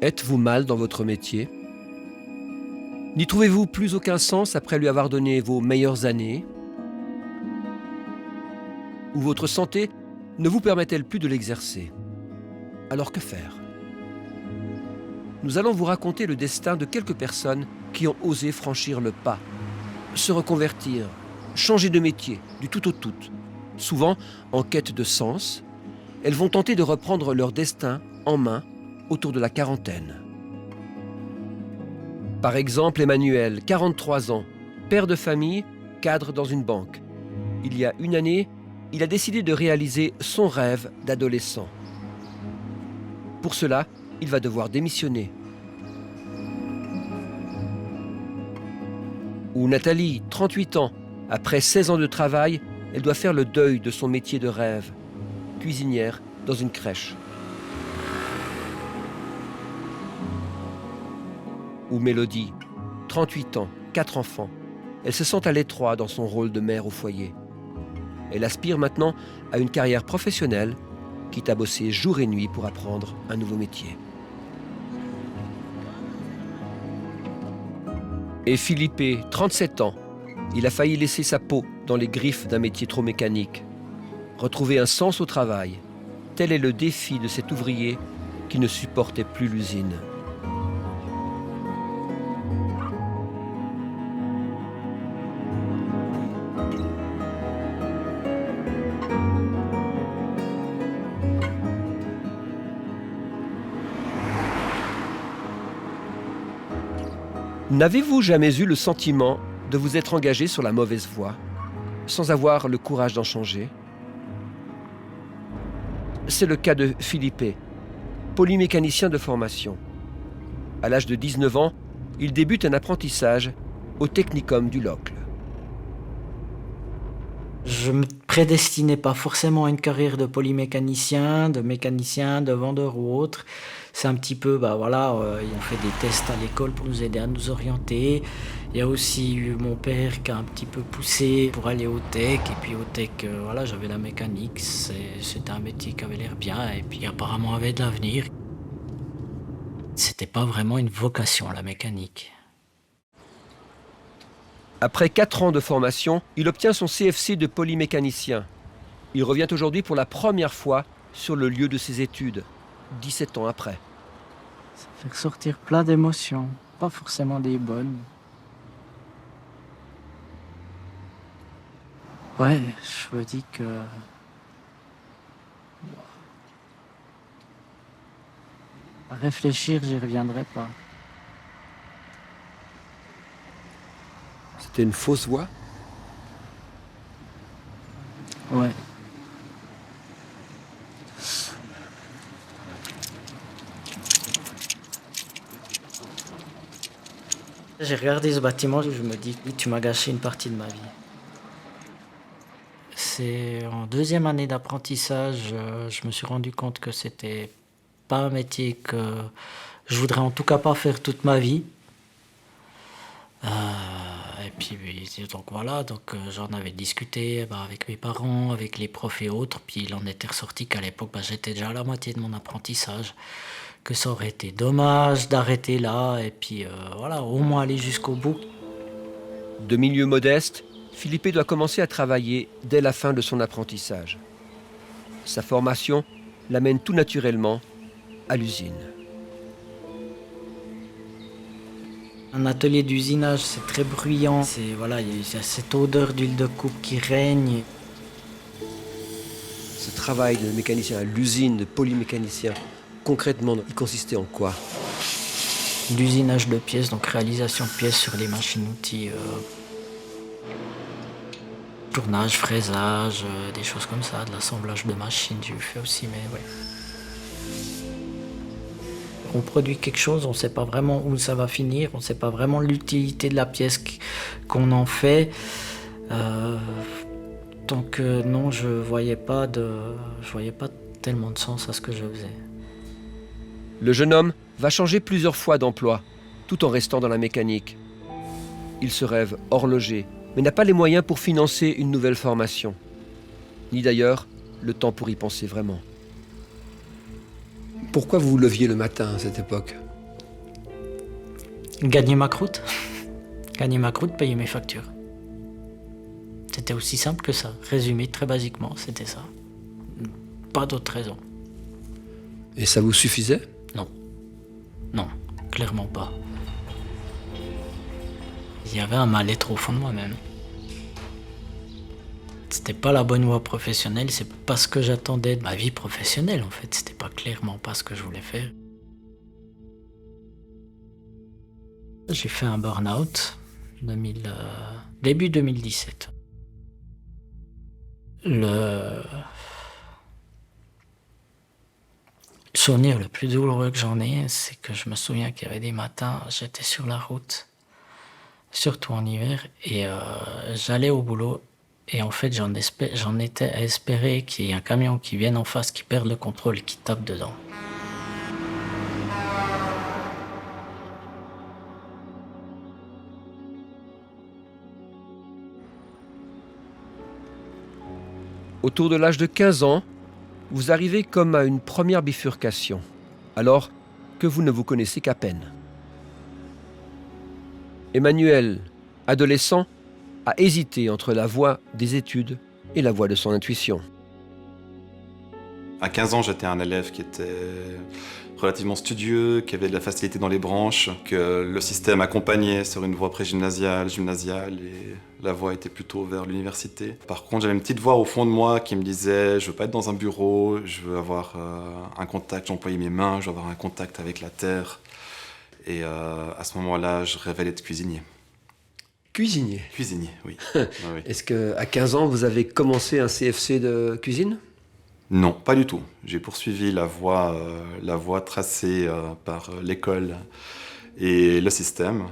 Êtes-vous mal dans votre métier? N'y trouvez-vous plus aucun sens après lui avoir donné vos meilleures années? Ou votre santé ne vous permet-elle plus de l'exercer? Alors que faire? Nous allons vous raconter le destin de quelques personnes qui ont osé franchir le pas, se reconvertir, changer de métier, du tout au tout. Souvent en quête de sens, elles vont tenter de reprendre leur destin en main autour de la quarantaine. Par exemple, Emmanuel, 43 ans, père de famille, cadre dans une banque. Il y a une année, il a décidé de réaliser son rêve d'adolescent. Pour cela, il va devoir démissionner. Ou Nathalie, 38 ans, après 16 ans de travail, elle doit faire le deuil de son métier de rêve, cuisinière dans une crèche. Ou Mélodie, 38 ans, 4 enfants. Elle se sent à l'étroit dans son rôle de mère au foyer. Elle aspire maintenant à une carrière professionnelle, quitte à bosser jour et nuit pour apprendre un nouveau métier. Et Philippe, 37 ans, il a failli laisser sa peau dans les griffes d'un métier trop mécanique. Retrouver un sens au travail, tel est le défi de cet ouvrier qui ne supportait plus l'usine. N'avez-vous jamais eu le sentiment de vous être engagé sur la mauvaise voie, sans avoir le courage d'en changer? C'est le cas de Philippe, polymécanicien de formation. À l'âge de 19 ans, il débute un apprentissage au Technicum du Locle. Je me prédestinais pas forcément à une carrière de polymécanicien, de vendeur ou autre. C'est un petit peu, on fait des tests à l'école pour nous aider à nous orienter. Il y a aussi eu mon père qui a un petit peu poussé pour aller au tech. Et puis au tech, j'avais la mécanique. C'était un métier qui avait l'air bien et puis apparemment avait de l'avenir. C'était pas vraiment une vocation, la mécanique. Après 4 ans de formation, il obtient son CFC de polymécanicien. Il revient aujourd'hui pour la première fois sur le lieu de ses études, 17 ans après. Ça fait ressortir plein d'émotions, pas forcément des bonnes. Ouais, je me dis que... À réfléchir, j'y reviendrai pas. C'était une fausse voie? Ouais. J'ai regardé ce bâtiment, je me dis, tu m'as gâché une partie de ma vie. C'est en deuxième année d'apprentissage, je me suis rendu compte que c'était pas un métier que je voudrais en tout cas pas faire toute ma vie. Et puis j'en avais discuté avec mes parents, avec les profs et autres, puis il en était ressorti qu'à l'époque j'étais déjà à la moitié de mon apprentissage, que ça aurait été dommage d'arrêter là et puis au moins aller jusqu'au bout. De milieu modeste, Philippe doit commencer à travailler dès la fin de son apprentissage. Sa formation l'amène tout naturellement à l'usine. Un atelier d'usinage, c'est très bruyant. Il y a cette odeur d'huile de coupe qui règne. Ce travail de mécanicien à l'usine, de polymécanicien, concrètement, il consistait en quoi? L'usinage de pièces, donc réalisation de pièces sur les machines-outils. Tournage, fraisage, des choses comme ça, de l'assemblage de machines, j'ai fait aussi, mais ouais. On produit quelque chose, on ne sait pas vraiment où ça va finir, on ne sait pas vraiment l'utilité de la pièce qu'on en fait. Donc non, je voyais pas tellement de sens à ce que je faisais. Le jeune homme va changer plusieurs fois d'emploi, tout en restant dans la mécanique. Il se rêve horloger, mais n'a pas les moyens pour financer une nouvelle formation. Ni d'ailleurs le temps pour y penser vraiment. Pourquoi vous vous leviez le matin à cette époque? Gagner ma croûte. Gagner ma croûte, payer mes factures. C'était aussi simple que ça. Résumé très basiquement, c'était ça. Pas d'autre raison. Et ça vous suffisait? Non. Non, clairement pas. Il y avait un mal-être au fond de moi-même. C'était pas la bonne voie professionnelle, c'est pas ce que j'attendais de ma vie professionnelle en fait. C'était pas clairement pas ce que je voulais faire. J'ai fait un burn-out début 2017. Le souvenir le plus douloureux que j'en ai, c'est que je me souviens qu'il y avait des matins, j'étais sur la route, surtout en hiver, et j'allais au boulot, et en fait j'en étais à espérer qu'il y ait un camion qui vienne en face, qui perde le contrôle et qui tape dedans. Autour de l'âge de 15 ans, vous arrivez comme à une première bifurcation, alors que vous ne vous connaissez qu'à peine. Emmanuel, adolescent, a hésité entre la voie des études et la voie de son intuition. À 15 ans, j'étais un élève qui était relativement studieux, qui avait de la facilité dans les branches, que le système accompagnait sur une voie pré-gymnasiale, gymnasiale, et la voie était plutôt vers l'université. Par contre, j'avais une petite voix au fond de moi qui me disait « je veux pas être dans un bureau, je veux avoir un contact, j'employais mes mains, je veux avoir un contact avec la terre ». Et à ce moment-là, je rêvais d'être cuisinier. Cuisinier. Cuisinier, oui. Oui. Est-ce qu'à 15 ans, vous avez commencé un CFC de cuisine? Non, pas du tout. J'ai poursuivi la voie tracée par l'école et le système.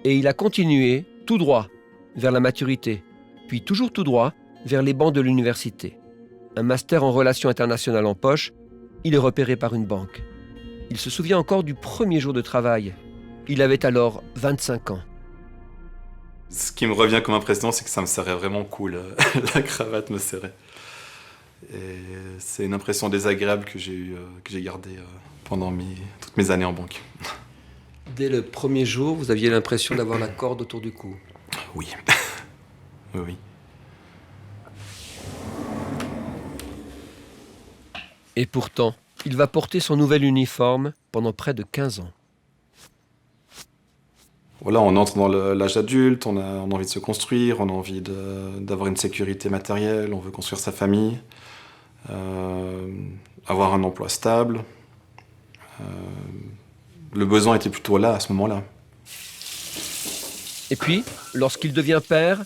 Et il a continué tout droit vers la maturité, puis toujours tout droit vers les bancs de l'université. Un master en relations internationales en poche, il est repéré par une banque. Il se souvient encore du premier jour de travail. Il avait alors 25 ans. Ce qui me revient comme impression, c'est que ça me serrait vraiment cool. La cravate me serrait. Et c'est une impression désagréable que j'ai gardée pendant toutes mes années en banque. Dès le premier jour, vous aviez l'impression d'avoir la corde autour du cou. Oui. Oui, oui. Et pourtant, il va porter son nouvel uniforme pendant près de 15 ans. Voilà, on entre dans l'âge adulte, on a envie de se construire, on a envie d'avoir une sécurité matérielle, on veut construire sa famille, avoir un emploi stable. Le besoin était plutôt là, à ce moment-là. Et puis, lorsqu'il devient père,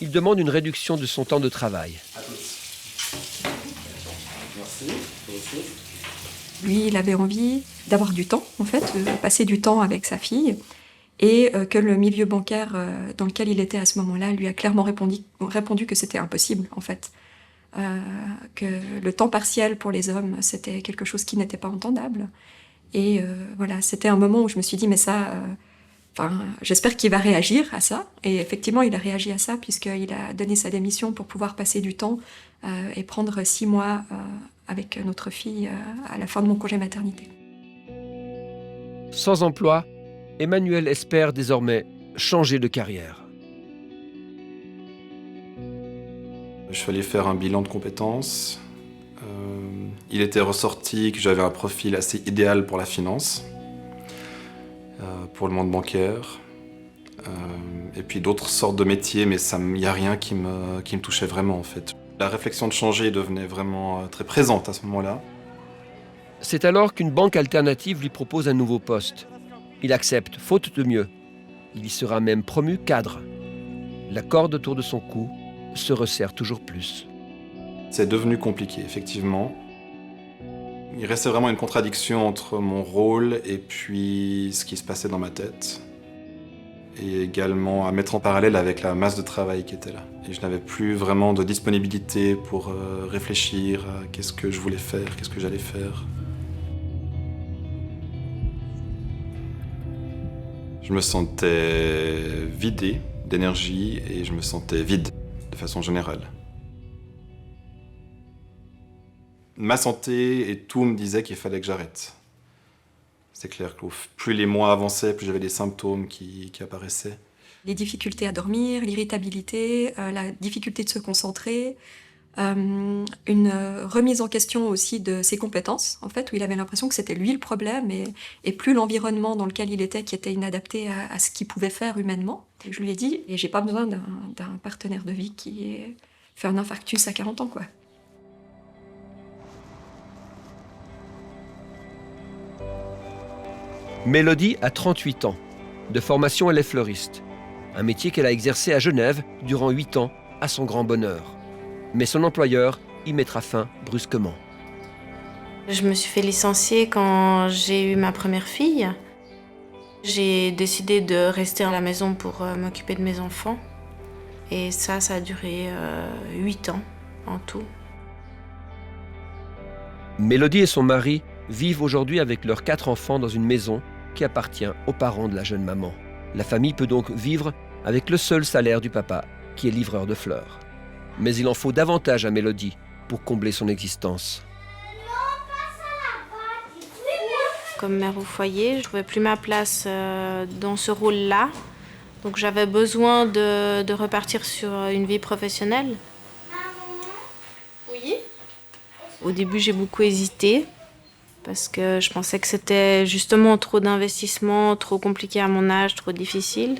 il demande une réduction de son temps de travail. Merci. Lui, il avait envie d'avoir du temps, en fait, de passer du temps avec sa fille. Et que le milieu bancaire dans lequel il était à ce moment-là lui a clairement répondu que c'était impossible, en fait. Que le temps partiel pour les hommes, c'était quelque chose qui n'était pas entendable. Et voilà, c'était un moment où je me suis dit, mais ça, j'espère qu'il va réagir à ça. Et effectivement, il a réagi à ça, puisqu'il a donné sa démission pour pouvoir passer du temps et prendre 6 mois avec notre fille à la fin de mon congé maternité. Sans emploi, Emmanuel espère désormais changer de carrière. Je suis allé faire un bilan de compétences. Il était ressorti que j'avais un profil assez idéal pour la finance, pour le monde bancaire, et puis d'autres sortes de métiers, mais il n'y a rien qui me touchait vraiment en fait. La réflexion de changer devenait vraiment très présente à ce moment-là. C'est alors qu'une banque alternative lui propose un nouveau poste. Il accepte, faute de mieux. Il y sera même promu cadre. La corde autour de son cou se resserre toujours plus. C'est devenu compliqué, effectivement. Il restait vraiment une contradiction entre mon rôle et puis ce qui se passait dans ma tête. Et également à mettre en parallèle avec la masse de travail qui était là. Et je n'avais plus vraiment de disponibilité pour réfléchir à qu'est-ce que je voulais faire, qu'est-ce que j'allais faire. Je me sentais vidé d'énergie et je me sentais vide de façon générale. Ma santé et tout me disait qu'il fallait que j'arrête. C'était clair que plus les mois avançaient, plus j'avais des symptômes qui apparaissaient. Les difficultés à dormir, l'irritabilité, la difficulté de se concentrer, une remise en question aussi de ses compétences, en fait, où il avait l'impression que c'était lui le problème et plus l'environnement dans lequel il était qui était inadapté à ce qu'il pouvait faire humainement. Et je lui ai dit, et j'ai pas besoin d'un partenaire de vie qui ait fait un infarctus à 40 ans, quoi. Mélodie a 38 ans. De formation, elle est fleuriste. Un métier qu'elle a exercé à Genève durant 8 ans, à son grand bonheur. Mais son employeur y mettra fin brusquement. Je me suis fait licencier quand j'ai eu ma première fille. J'ai décidé de rester à la maison pour m'occuper de mes enfants. Et ça a duré 8 ans en tout. Mélodie et son mari vivent aujourd'hui avec leurs 4 enfants dans une maison qui appartient aux parents de la jeune maman. La famille peut donc vivre avec le seul salaire du papa, qui est livreur de fleurs. Mais il en faut davantage à Mélodie pour combler son existence. Comme mère au foyer, je ne trouvais plus ma place dans ce rôle-là. Donc j'avais besoin de repartir sur une vie professionnelle. Oui. Au début, j'ai beaucoup hésité parce que je pensais que c'était justement trop d'investissement, trop compliqué à mon âge, trop difficile.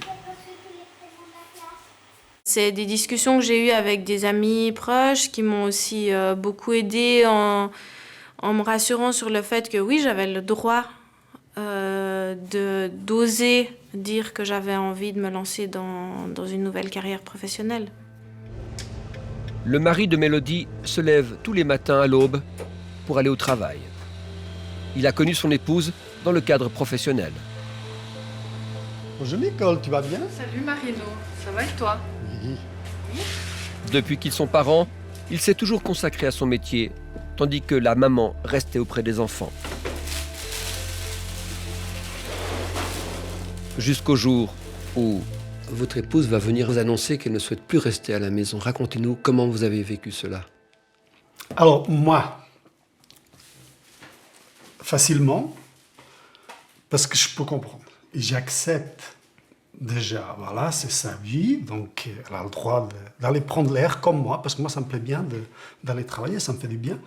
C'est des discussions que j'ai eues avec des amis proches qui m'ont aussi beaucoup aidée en me rassurant sur le fait que oui, j'avais le droit d'oser dire que j'avais envie de me lancer dans une nouvelle carrière professionnelle. Le mari de Mélodie se lève tous les matins à l'aube pour aller au travail. Il a connu son épouse dans le cadre professionnel. Bonjour Nicole, tu vas bien? Salut Marino, ça va et toi? Oui. Depuis qu'ils sont parents, il s'est toujours consacré à son métier, tandis que la maman restait auprès des enfants. Jusqu'au jour où votre épouse va venir vous annoncer qu'elle ne souhaite plus rester à la maison. Racontez-nous comment vous avez vécu cela. Alors moi, facilement, parce que je peux comprendre. Et j'accepte déjà, voilà, c'est sa vie, donc elle a le droit d'aller prendre l'air comme moi, parce que moi ça me plaît bien d'aller travailler, ça me fait du bien.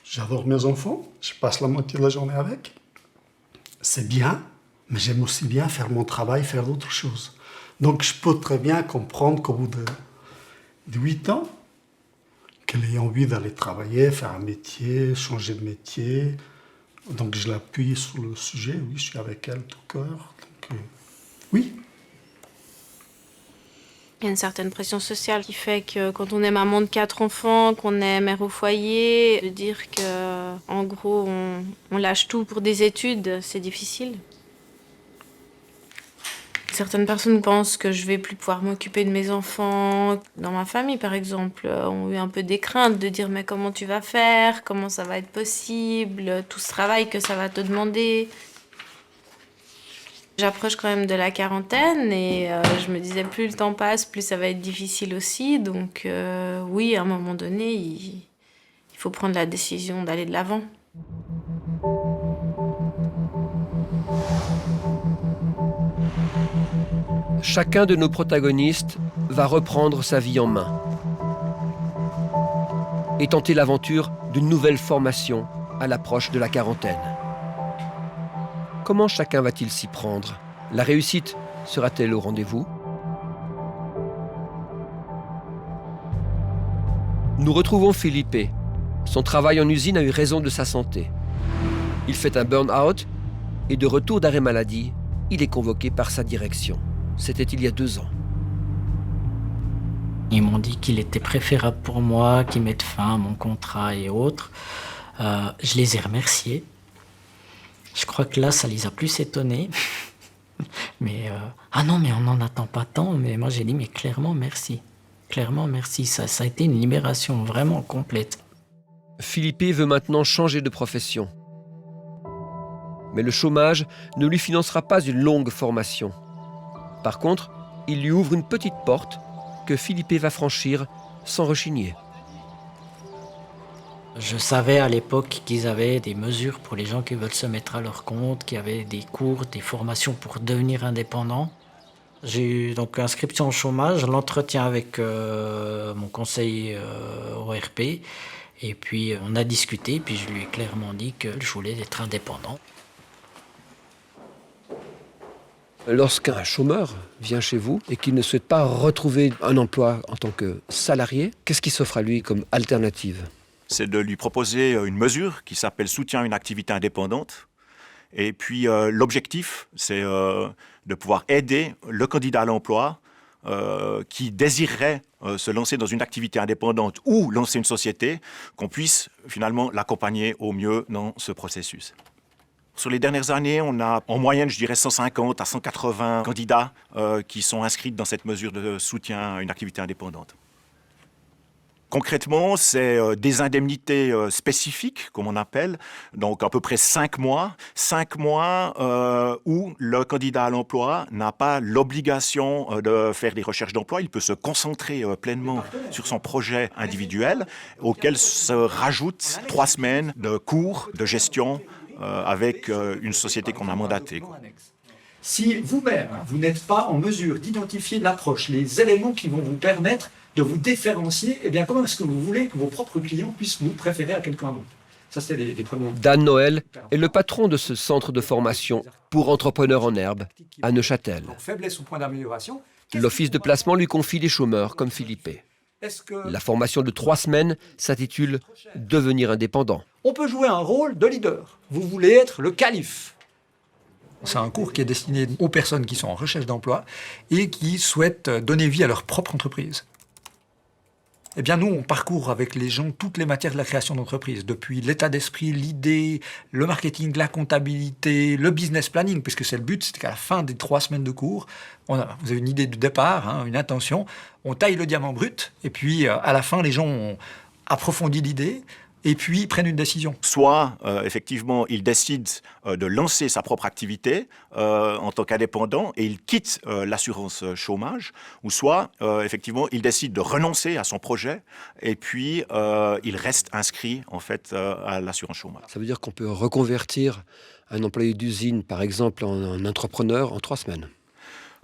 J'adore mes enfants, je passe la moitié de la journée avec. C'est bien, mais j'aime aussi bien faire mon travail, faire d'autres choses. Donc je peux très bien comprendre qu'au bout de 8 ans, qu'elle ait envie d'aller travailler, faire un métier, changer de métier. Donc je l'appuie sur le sujet, oui, je suis avec elle tout cœur. Donc, oui. Il y a une certaine pression sociale qui fait que quand on est maman de 4 enfants, qu'on est mère au foyer, de dire que, en gros, on lâche tout pour des études, c'est difficile. Certaines personnes pensent que je vais plus pouvoir m'occuper de mes enfants. Dans ma famille, par exemple, ont eu un peu des craintes de dire « mais comment tu vas faire? Comment ça va être possible? Tout ce travail que ça va te demander ?» J'approche quand même de la quarantaine et je me disais plus le temps passe, plus ça va être difficile aussi. Donc oui, à un moment donné, il faut prendre la décision d'aller de l'avant. Chacun de nos protagonistes va reprendre sa vie en main et tenter l'aventure d'une nouvelle formation à l'approche de la quarantaine. Comment chacun va-t-il s'y prendre? La réussite sera-t-elle au rendez-vous? Nous retrouvons Philippe. Son travail en usine a eu raison de sa santé. Il fait un burn-out et de retour d'arrêt maladie, il est convoqué par sa direction. C'était il y a 2 ans. Ils m'ont dit qu'il était préférable pour moi, qu'ils mettent fin à mon contrat et autres. Je les ai remerciés. Je crois que là, ça les a plus étonnés. Mais ah non, mais on n'en attend pas tant. Mais moi, j'ai dit, mais clairement, merci. Clairement, merci. Ça a été une libération vraiment complète. Philippe veut maintenant changer de profession. Mais le chômage ne lui financera pas une longue formation. Par contre, il lui ouvre une petite porte que Philippe va franchir sans rechigner. Je savais à l'époque qu'ils avaient des mesures pour les gens qui veulent se mettre à leur compte, qu'il y avait des cours, des formations pour devenir indépendant. J'ai eu donc inscription au chômage, l'entretien avec mon conseiller ORP, et puis on a discuté, puis je lui ai clairement dit que je voulais être indépendant. Lorsqu'un chômeur vient chez vous et qu'il ne souhaite pas retrouver un emploi en tant que salarié, qu'est-ce qui s'offre à lui comme alternative ? C'est de lui proposer une mesure qui s'appelle soutien à une activité indépendante. Et puis l'objectif, c'est de pouvoir aider le candidat à l'emploi qui désirerait se lancer dans une activité indépendante ou lancer une société, qu'on puisse finalement l'accompagner au mieux dans ce processus. Sur les dernières années, on a en moyenne, je dirais, 150 à 180 candidats qui sont inscrits dans cette mesure de soutien à une activité indépendante. Concrètement, c'est des indemnités spécifiques, comme on appelle, donc à peu près 5 mois. 5 mois où le candidat à l'emploi n'a pas l'obligation de faire des recherches d'emploi. Il peut se concentrer pleinement sur son projet individuel, auquel se rajoutent 3 semaines de cours de gestion avec une société qu'on a mandatée. Si vous-même, vous n'êtes pas en mesure d'identifier l'approche, les éléments qui vont vous permettre de vous différencier, eh bien, comment est-ce que vous voulez que vos propres clients puissent vous préférer à quelqu'un d'autre ? Ça, c'est les premiers. Dan Noël est le patron de ce centre de formation pour entrepreneurs en herbe à Neuchâtel. Faiblesse ou point d'amélioration. L'office de placement lui confie des chômeurs comme Philippe. La formation de 3 semaines s'intitule « Devenir indépendant ». On peut jouer un rôle de leader. Vous voulez être le calife. C'est un cours qui est destiné aux personnes qui sont en recherche d'emploi et qui souhaitent donner vie à leur propre entreprise. Eh bien, nous, on parcourt avec les gens toutes les matières de la création d'entreprise, depuis l'état d'esprit, l'idée, le marketing, la comptabilité, le business planning, puisque c'est le but, c'est qu'à la fin des 3 semaines de cours, vous avez une idée de départ, une intention, on taille le diamant brut, et puis à la fin, les gens ont approfondi l'idée, et puis prennent une décision. Soit, effectivement, il décide de lancer sa propre activité en tant qu'indépendant et il quitte l'assurance chômage, ou soit, effectivement, il décide de renoncer à son projet et puis il reste inscrit, en fait, à l'assurance chômage. Ça veut dire qu'on peut reconvertir un employé d'usine, par exemple, en entrepreneur en 3 semaines.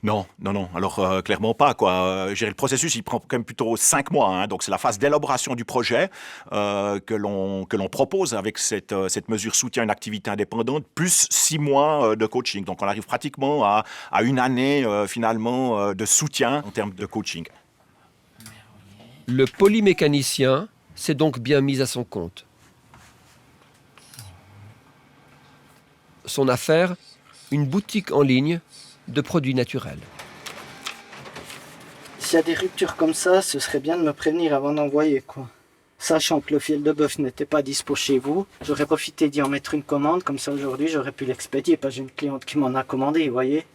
Non. Alors, clairement pas, quoi. Le processus, il prend quand même plutôt 5 mois. Donc, c'est la phase d'élaboration du projet que l'on propose avec cette mesure soutien à une activité indépendante, plus 6 mois de coaching. Donc, on arrive pratiquement à 1 année, finalement, de soutien en termes de coaching. Le polymécanicien s'est donc bien mis à son compte. Son affaire, une boutique en ligne de produits naturels. S'il y a des ruptures comme ça, ce serait bien de me prévenir avant d'envoyer, quoi. Sachant que le filet de bœuf n'était pas dispo chez vous, j'aurais profité d'y en mettre une commande, comme ça aujourd'hui j'aurais pu l'expédier, parce que j'ai une cliente qui m'en a commandé, vous voyez.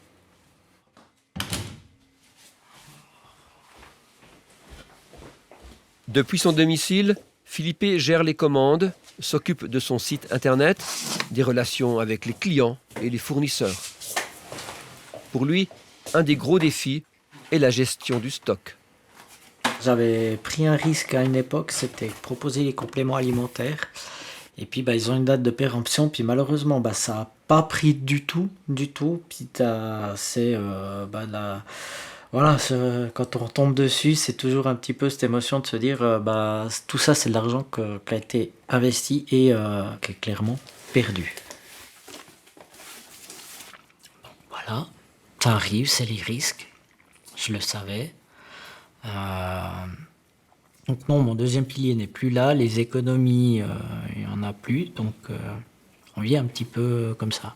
Depuis son domicile, Philippe gère les commandes, s'occupe de son site internet, des relations avec les clients et les fournisseurs. Pour lui, un des gros défis est la gestion du stock. J'avais pris un risque à une époque, c'était proposer les compléments alimentaires. Et puis ils ont une date de péremption, puis malheureusement ça n'a pas pris du tout. Puis quand on retombe dessus, c'est toujours un petit peu cette émotion de se dire tout ça c'est de l'argent qui a été investi et qui est clairement perdu. Voilà. Ça arrive, c'est les risques. Je le savais. Donc non, mon deuxième pilier n'est plus là. Les économies, il n'y en a plus. Donc on vit un petit peu comme ça.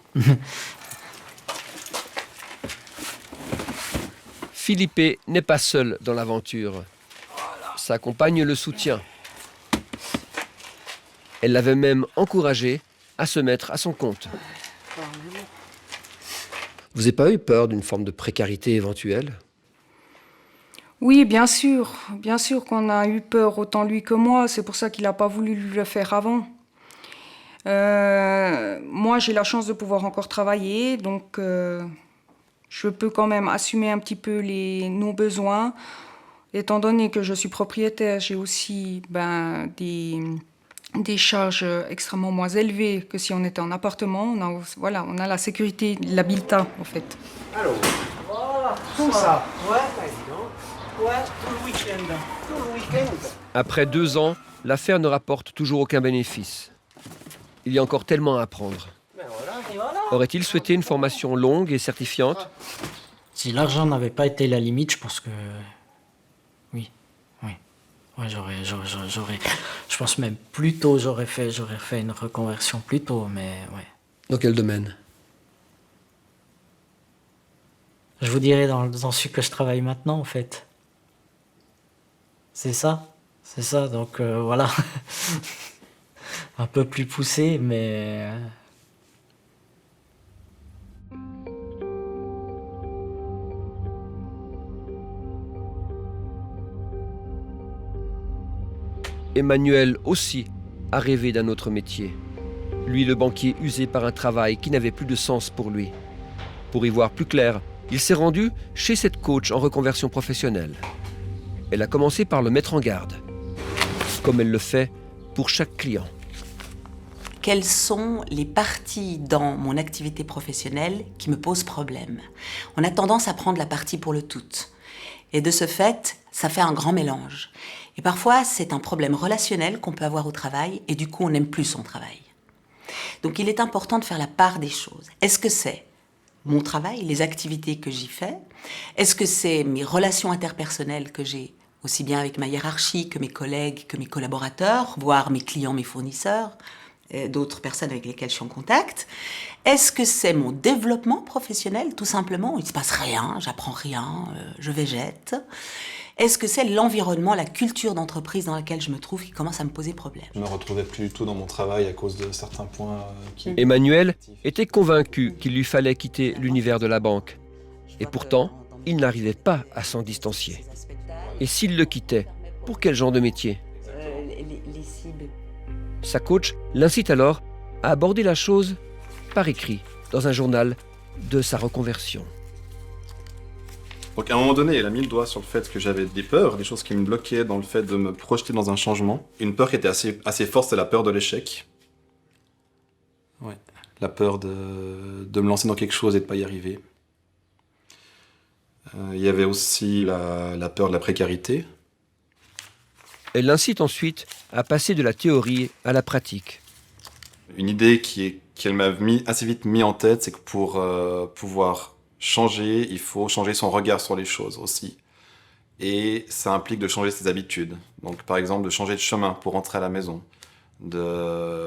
Philippe n'est pas seul dans l'aventure. Sa compagne le soutient. Elle l'avait même encouragé à se mettre à son compte. Vous n'avez pas eu peur d'une forme de précarité éventuelle ? Oui, bien sûr qu'on a eu peur, autant lui que moi. C'est pour ça qu'il n'a pas voulu le faire avant. Moi, j'ai la chance de pouvoir encore travailler, donc je peux quand même assumer un petit peu nos besoins. Étant donné que je suis propriétaire, j'ai aussi des des charges extrêmement moins élevées que si on était en appartement. On a la sécurité de l'habitat, en fait. Alors, voilà, tout ça. Ouais, tout le week-end. Tout le week-end. Après 2 ans, l'affaire ne rapporte toujours aucun bénéfice. Il y a encore tellement à apprendre. Aurait-il souhaité une formation longue et certifiante? Si l'argent n'avait pas été la limite, je pense que... Oui. Ouais, j'aurais... Je pense même plus tôt, j'aurais fait une reconversion plus tôt, mais ouais. Dans quel domaine? Je vous dirais dans ce que je travaille maintenant, en fait. C'est ça, donc voilà. Un peu plus poussé, mais... Emmanuel aussi a rêvé d'un autre métier. Lui, le banquier usé par un travail qui n'avait plus de sens pour lui. Pour y voir plus clair, il s'est rendu chez cette coach en reconversion professionnelle. Elle a commencé par le mettre en garde, comme elle le fait pour chaque client. Quelles sont les parties dans mon activité professionnelle qui me posent problème? On a tendance à prendre la partie pour le tout. Et de ce fait, ça fait un grand mélange. Et parfois, c'est un problème relationnel qu'on peut avoir au travail et du coup, on n'aime plus son travail. Donc, il est important de faire la part des choses. Est-ce que c'est mon travail, les activités que j'y fais? Est-ce que c'est mes relations interpersonnelles que j'ai, aussi bien avec ma hiérarchie que mes collègues, que mes collaborateurs, voire mes clients, mes fournisseurs, d'autres personnes avec lesquelles je suis en contact? Est-ce que c'est mon développement professionnel, tout simplement? Il ne se passe rien, j'apprends rien, je végète. Est-ce que c'est l'environnement, la culture d'entreprise dans laquelle je me trouve qui commence à me poser problème? Je ne me retrouvais plus du tout dans mon travail à cause de certains points qui... Emmanuel était convaincu qu'il lui fallait quitter l'univers de la banque. Et pourtant, il n'arrivait pas à s'en distancier. Et s'il le quittait, pour quel genre de métier? Sa coach l'incite alors à aborder la chose par écrit, dans un journal de sa reconversion. Donc à un moment donné, elle a mis le doigt sur le fait que j'avais des peurs, des choses qui me bloquaient dans le fait de me projeter dans un changement. Une peur qui était assez forte, c'est la peur de l'échec. Ouais. La peur de me lancer dans quelque chose et de ne pas y arriver. Il y avait aussi la peur de la précarité. Elle l'incite ensuite à passer de la théorie à la pratique. Une idée qu'elle m'a assez vite mis en tête, c'est que pour pouvoir changer, il faut changer son regard sur les choses aussi. Et ça implique de changer ses habitudes. Donc par exemple, de changer de chemin pour rentrer à la maison.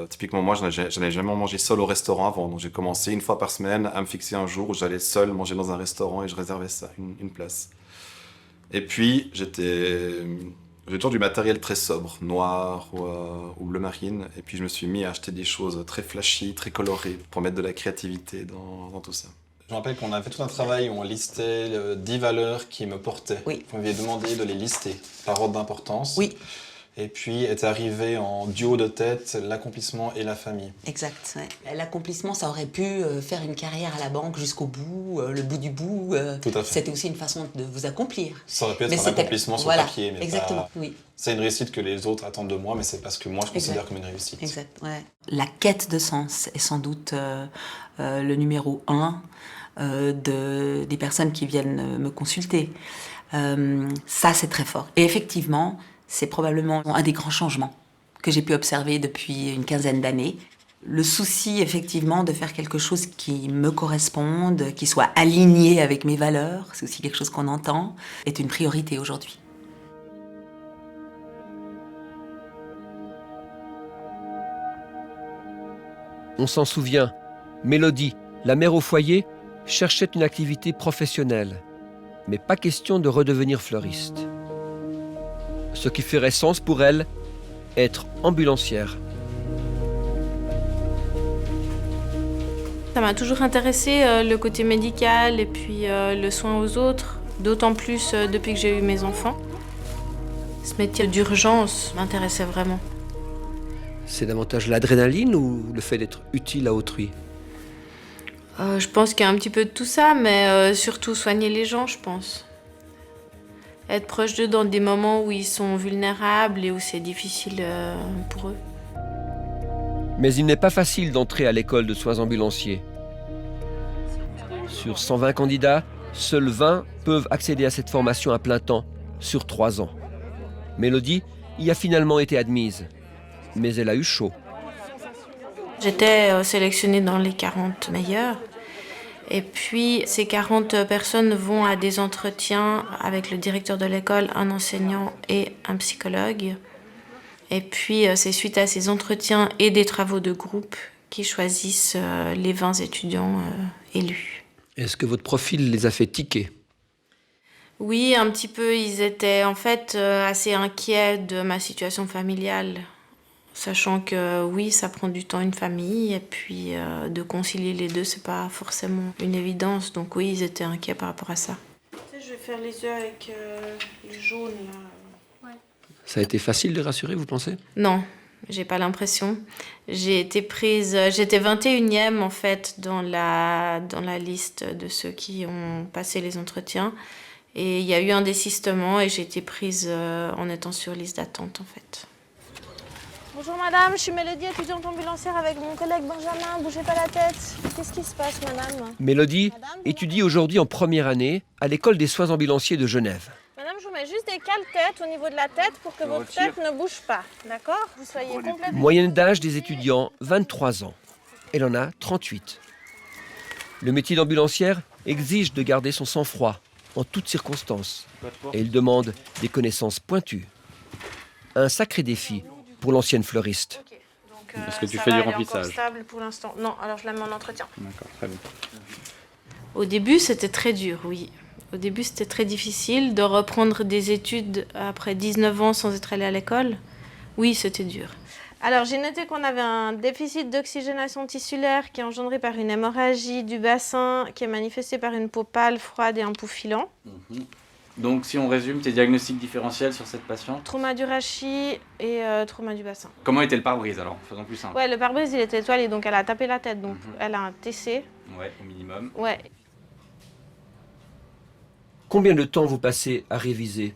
Typiquement, moi, je n'allais jamais manger seul au restaurant avant. Donc j'ai commencé 1 fois par semaine à me fixer un jour où j'allais seul manger dans un restaurant et je réservais ça, une place. Et puis, j'ai toujours du matériel très sobre, noir ou bleu marine. Et puis je me suis mis à acheter des choses très flashy, très colorées, pour mettre de la créativité dans tout ça. Je me rappelle qu'on a fait tout un travail où on listait 10 valeurs qui me portaient. Oui. Vous m'aviez demandé de les lister par ordre d'importance. Oui. Et puis est arrivé en duo de tête l'accomplissement et la famille. Exact. Ouais. L'accomplissement, ça aurait pu faire une carrière à la banque jusqu'au bout, le bout du bout. Tout à fait. C'était aussi une façon de vous accomplir. Ça aurait pu être un accomplissement sur papier, mais exactement, oui. C'est une réussite que les autres attendent de moi, mais c'est parce que moi je considère comme une réussite. Exact, ouais. La quête de sens est sans doute le numéro 1 des personnes qui viennent me consulter. Ça, c'est très fort. Et effectivement, c'est probablement un des grands changements que j'ai pu observer depuis une quinzaine d'années. Le souci, effectivement, de faire quelque chose qui me corresponde, qui soit aligné avec mes valeurs, c'est aussi quelque chose qu'on entend, est une priorité aujourd'hui. On s'en souvient, Mélodie, la mère au foyer, cherchait une activité professionnelle, mais pas question de redevenir fleuriste. Ce qui ferait sens pour elle, être ambulancière. Ça m'a toujours intéressé le côté médical et puis le soin aux autres, d'autant plus depuis que j'ai eu mes enfants. Ce métier d'urgence m'intéressait vraiment. C'est davantage l'adrénaline ou le fait d'être utile à autrui? Je pense qu'il y a un petit peu de tout ça, mais surtout soigner les gens, je pense. Être proche d'eux dans des moments où ils sont vulnérables et où c'est difficile pour eux. Mais il n'est pas facile d'entrer à l'école de soins ambulanciers. Sur 120 candidats, seuls 20 peuvent accéder à cette formation à plein temps sur 3 ans. Mélodie y a finalement été admise, mais elle a eu chaud. J'étais sélectionnée dans les 40 meilleurs. Et puis, ces 40 personnes vont à des entretiens avec le directeur de l'école, un enseignant et un psychologue. Et puis, c'est suite à ces entretiens et des travaux de groupe qui choisissent les 20 étudiants élus. Est-ce que votre profil les a fait tiquer? Oui, un petit peu. Ils étaient en fait assez inquiets de ma situation familiale, sachant que oui, ça prend du temps une famille, et puis de concilier les deux, c'est pas forcément une évidence. Donc oui, ils étaient inquiets par rapport à ça. Tu sais, je vais faire les yeux avec le jaune là. Ouais. Ça a été facile de les rassurer, vous pensez? Non, j'ai pas l'impression. J'ai été prise, j'étais 21e en fait dans la liste de ceux qui ont passé les entretiens. Et il y a eu un désistement et j'ai été prise en étant sur liste d'attente en fait. Bonjour madame, je suis Mélodie, étudiante ambulancière avec mon collègue Benjamin. Bougez pas la tête. Qu'est-ce qui se passe madame? Mélodie étudie aujourd'hui en première année à l'école des soins ambulanciers de Genève. Madame, je vous mets juste des cale-têtes au niveau de la tête pour que votre tête ne bouge pas. D'accord? Vous soyez complètement... Moyenne d'âge des étudiants, 23 ans. Elle en a 38. Le métier d'ambulancière exige de garder son sang-froid en toutes circonstances. Et il demande des connaissances pointues. Un sacré défi pour l'ancienne fleuriste. Okay. Est-ce que tu fais du remplissage? Stable pour l'instant. Non, alors je la mets en entretien. D'accord, très bien. Au début, c'était très dur, oui. Au début, c'était très difficile de reprendre des études après 19 ans sans être allé à l'école. Oui, c'était dur. Alors, j'ai noté qu'on avait un déficit d'oxygénation tissulaire qui est engendré par une hémorragie du bassin qui est manifestée par une peau pâle, froide et un pouls filant. Donc, si on résume, tes diagnostics différentiels sur cette patiente? Trauma du rachis et trauma du bassin. Comment était le pare-brise alors? Faisons plus simple. Ouais, le pare-brise, il était étoilé, donc elle a tapé la tête, donc elle a un TC. Ouais, au minimum. Ouais. Combien de temps vous passez à réviser?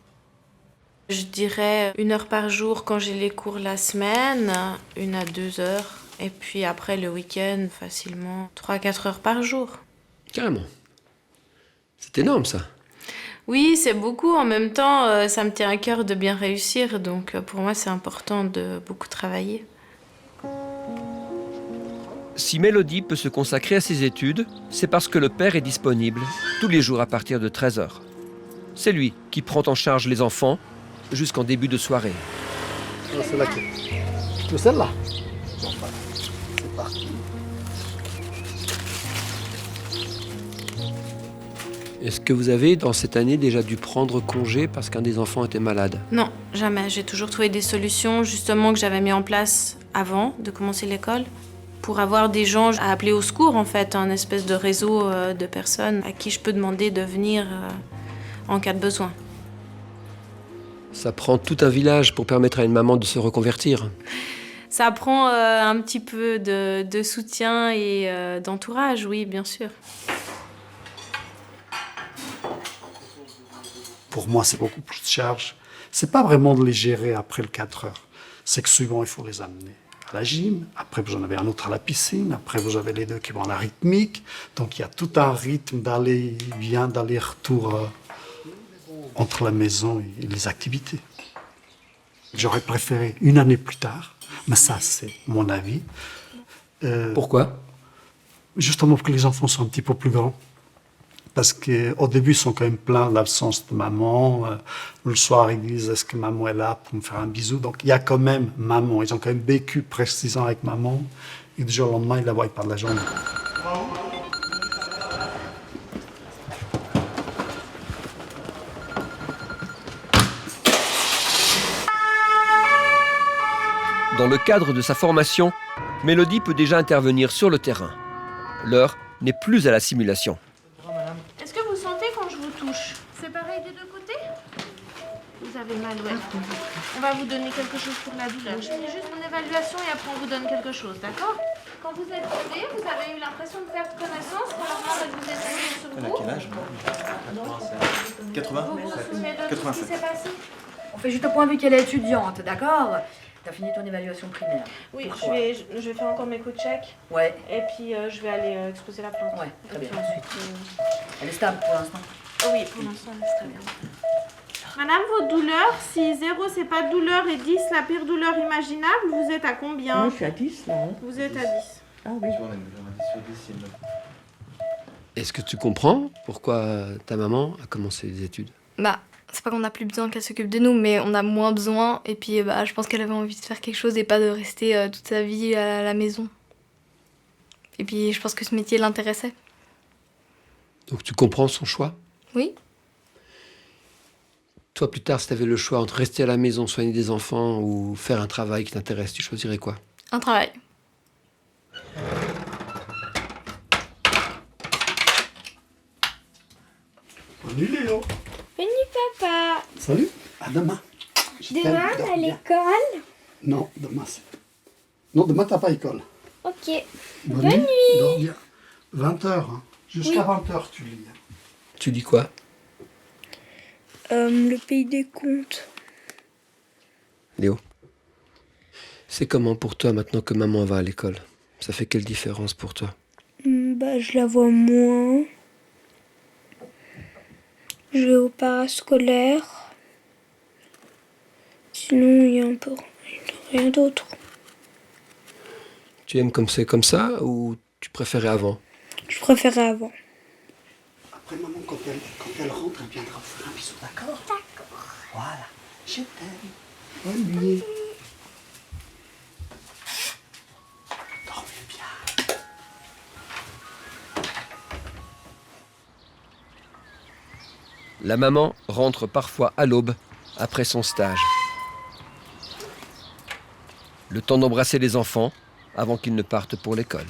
Je dirais 1 heure par jour quand j'ai les cours la semaine, 1 à 2 heures. Et puis après le week-end, facilement 3-4 heures par jour. Carrément. C'est énorme ça. Oui, c'est beaucoup. En même temps, ça me tient à cœur de bien réussir. Donc pour moi, c'est important de beaucoup travailler. Si Mélodie peut se consacrer à ses études, c'est parce que le père est disponible tous les jours à partir de 13h. C'est lui qui prend en charge les enfants jusqu'en début de soirée. C'est laquelle? C'est celle-là. C'est parti. Est-ce que vous avez, dans cette année, déjà dû prendre congé parce qu'un des enfants était malade? Non, jamais. J'ai toujours trouvé des solutions, justement, que j'avais mis en place avant de commencer l'école, pour avoir des gens à appeler au secours, en fait, un espèce de réseau de personnes à qui je peux demander de venir en cas de besoin. Ça prend tout un village pour permettre à une maman de se reconvertir. Ça prend un petit peu de soutien et d'entourage, oui, bien sûr. Pour moi, c'est beaucoup plus de charge. C'est pas vraiment de les gérer après le 4 heures. C'est que souvent, il faut les amener à la gym. Après, vous en avez un autre à la piscine. Après, vous avez les deux qui vont à la rythmique. Donc, il y a tout un rythme d'aller-vient, d'aller-retour entre la maison et les activités. J'aurais préféré 1 année plus tard, mais ça, c'est mon avis. Pourquoi? Justement pour que les enfants soient un petit peu plus grands. Parce qu'au début, ils sont quand même pleins de l'absence de maman. Le soir, ils disent, est-ce que maman est là pour me faire un bisou? Donc, il y a quand même maman. Ils ont quand même vécu presque 6 ans avec maman. Et du jour au lendemain, ils la voient pas de la journée. Dans le cadre de sa formation, Mélodie peut déjà intervenir sur le terrain. L'heure n'est plus à la simulation. Est-ce que vous sentez quand je vous touche? C'est pareil des deux côtés? Vous avez mal, ouais. On va vous donner quelque chose pour la douleur. Je fais juste mon évaluation et après on vous donne quelque chose, d'accord? Quand vous êtes tombé, vous avez eu l'impression de perdre connaissance. Maintenant, elle vous êtes tombé sur vous. Elle a quel âge? 80. Vous vous souvenez de tout ce qui s'est passé? On fait juste au point vu qu'elle est étudiante, d'accord? T'as fini ton évaluation primaire? Oui, je vais faire encore mes coups de chèque. Ouais. Et puis je vais aller exposer la plante. Ouais, très bien. Ensuite, Elle est stable pour l'instant? Oui, pour l'instant, elle est très bien. Madame, vos douleurs, si 0 c'est pas de douleur et 10 la pire douleur imaginable, vous êtes à combien? Moi, je suis à 10 là. Vous êtes à 10. Ah oui. Est-ce que tu comprends pourquoi ta maman a commencé les études? Bah, c'est pas qu'on a plus besoin qu'elle s'occupe de nous, mais on a moins besoin. Et puis, bah, je pense qu'elle avait envie de faire quelque chose et pas de rester toute sa vie à la maison. Et puis, je pense que ce métier l'intéressait. Donc tu comprends son choix? Oui. Toi, plus tard, si tu avais le choix entre rester à la maison, soigner des enfants ou faire un travail qui t'intéresse, tu choisirais quoi? Un travail. Salut Léo. Salut papa. Salut. À demain. Demain à l'école? Non, demain c'est... Non, demain t'as pas école. Ok. Bonne nuit. Dors bien. 20h, hein. Jusqu'à 20h tu lis. Tu dis quoi? Le pays des contes. Léo, c'est comment pour toi maintenant que maman va à l'école? Ça fait quelle différence pour toi? Bah, je la vois moins. Je vais au parascolaire. Sinon, il y a un peu rien d'autre. Tu aimes comme c'est comme ça ou tu préférais avant? Je préférais avant. Après maman, quand elle rentre, elle viendra vous faire un bisou, d'accord? D'accord. Voilà. Je t'aime. Bonne nuit. Dormez bien. La maman rentre parfois à l'aube après son stage. Le temps d'embrasser les enfants avant qu'ils ne partent pour l'école.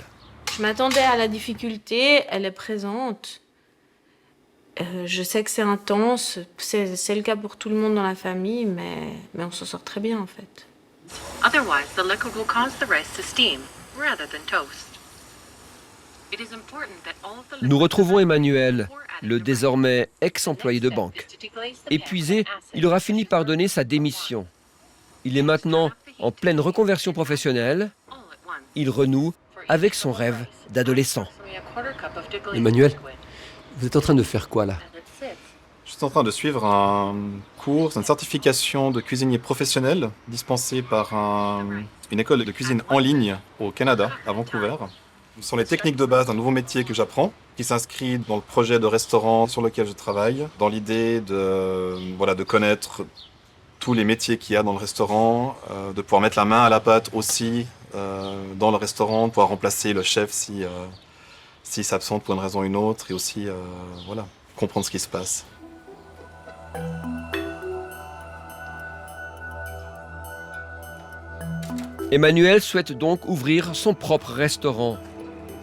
Je m'attendais à la difficulté, elle est présente. Je sais que c'est intense, c'est le cas pour tout le monde dans la famille, mais on s'en sort très bien en fait. Otherwise, the liquid will cause the rice to steam rather than toast. It is important that all of the Nous retrouvons Emmanuel, le désormais ex-employé de banque. Épuisé, il aura fini par donner sa démission. Il est maintenant en pleine reconversion professionnelle. Il renoue avec son rêve d'adolescent. Emmanuel, vous êtes en train de faire quoi là? Je suis en train de suivre un cours, une certification de cuisinier professionnel dispensée par une école de cuisine en ligne au Canada, à Vancouver. Ce sont les techniques de base d'un nouveau métier que j'apprends, qui s'inscrit dans le projet de restaurant sur lequel je travaille, dans l'idée de connaître tous les métiers qu'il y a dans le restaurant, de pouvoir mettre la main à la pâte aussi dans le restaurant, de pouvoir remplacer le chef s'il s'absente pour une raison ou une autre, et aussi comprendre ce qui se passe. Emmanuel souhaite donc ouvrir son propre restaurant.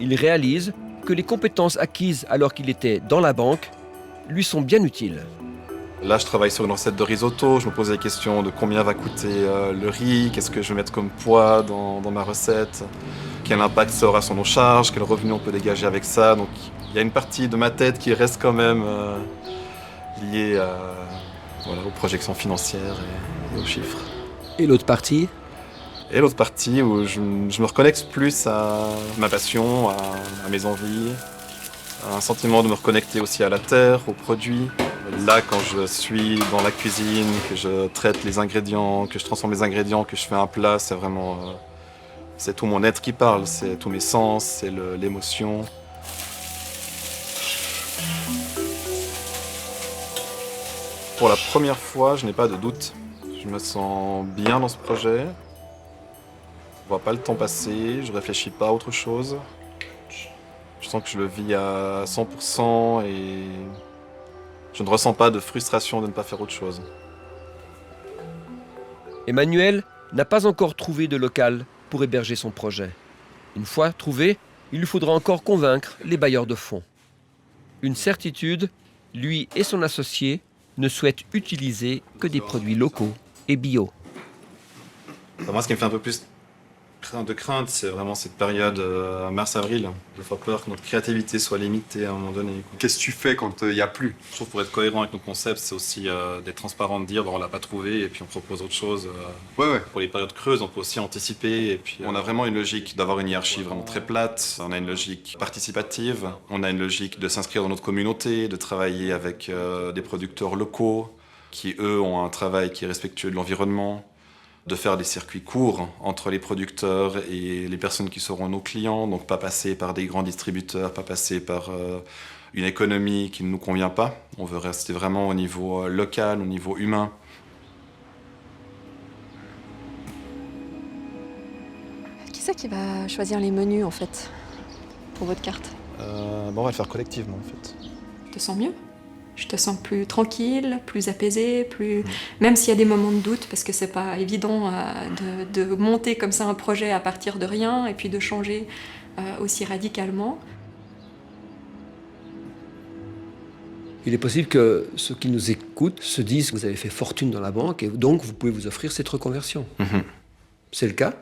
Il réalise que les compétences acquises alors qu'il était dans la banque lui sont bien utiles. Là, je travaille sur une recette de risotto. Je me pose la question de combien va coûter le riz, qu'est-ce que je vais mettre comme poids dans ma recette, quel impact ça aura sur nos charges, quel revenu on peut dégager avec ça. Donc, il y a une partie de ma tête qui reste quand même liée aux projections financières et aux chiffres. Et l'autre partie? Et l'autre partie où je me reconnecte plus à ma passion, à mes envies, à un sentiment de me reconnecter aussi à la terre, aux produits. Là, quand je suis dans la cuisine, que je traite les ingrédients, que je transforme les ingrédients, que je fais un plat, c'est vraiment... c'est tout mon être qui parle, c'est tous mes sens, c'est l'émotion. Pour la première fois, je n'ai pas de doute. Je me sens bien dans ce projet. Je vois pas le temps passer, je réfléchis pas à autre chose. Je sens que je le vis à 100% et je ne ressens pas de frustration de ne pas faire autre chose. Emmanuel n'a pas encore trouvé de local pour héberger son projet. Une fois trouvé, il lui faudra encore convaincre les bailleurs de fonds. Une certitude, lui et son associé ne souhaitent utiliser que des produits locaux et bio. Moi, ce qui me fait un peu plus De crainte, c'est vraiment cette période mars-avril. J'ai pas peur que notre créativité soit limitée à un moment donné. Qu'est-ce que tu fais quand il n'y a plus? Je trouve pour être cohérent avec nos concepts, c'est aussi d'être transparent, de dire on l'a pas trouvé et puis on propose autre chose. Pour les périodes creuses, on peut aussi anticiper. Et puis on a vraiment une logique d'avoir une hiérarchie vraiment très plate. On a une logique participative. On a une logique de s'inscrire dans notre communauté, de travailler avec des producteurs locaux qui, eux, ont un travail qui est respectueux de l'environnement. De faire des circuits courts entre les producteurs et les personnes qui seront nos clients, donc pas passer par des grands distributeurs, pas passer par une économie qui ne nous convient pas. On veut rester vraiment au niveau local, au niveau humain. Qui c'est qui va choisir les menus en fait pour votre carte? On va le faire collectivement en fait. Je te sens mieux? Je te sens plus tranquille, plus apaisée, même s'il y a des moments de doute, parce que c'est pas évident de monter comme ça un projet à partir de rien et puis de changer aussi radicalement. Il est possible que ceux qui nous écoutent se disent que vous avez fait fortune dans la banque et donc vous pouvez vous offrir cette reconversion. C'est le cas?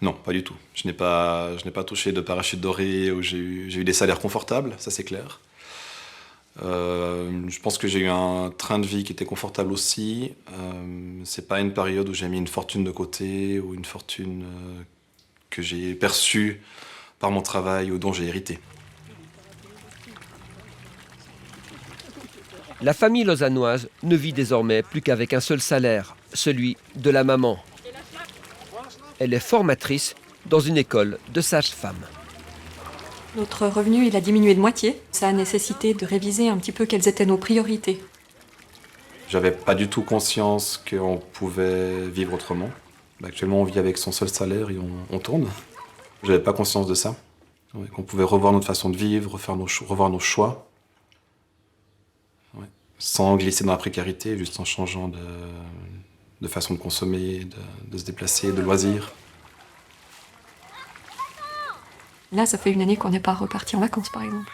Non, pas du tout. Je n'ai pas touché de parachute doré où j'ai eu des salaires confortables, ça c'est clair. Je pense que j'ai eu un train de vie qui était confortable aussi. C'est pas une période où j'ai mis une fortune de côté ou une fortune que j'ai perçue par mon travail ou dont j'ai hérité. La famille lausannoise ne vit désormais plus qu'avec un seul salaire, celui de la maman. Elle est formatrice dans une école de sages-femmes. Notre revenu, il a diminué de moitié. Ça a nécessité de réviser un petit peu quelles étaient nos priorités. J'avais pas du tout conscience qu'on pouvait vivre autrement. Actuellement, on vit avec son seul salaire et on tourne. J'avais pas conscience de ça. Qu'on pouvait revoir notre façon de vivre, revoir nos choix. Sans glisser dans la précarité, juste en changeant de façon de consommer, de se déplacer, de loisirs. Là, ça fait une année qu'on n'est pas reparti en vacances, par exemple.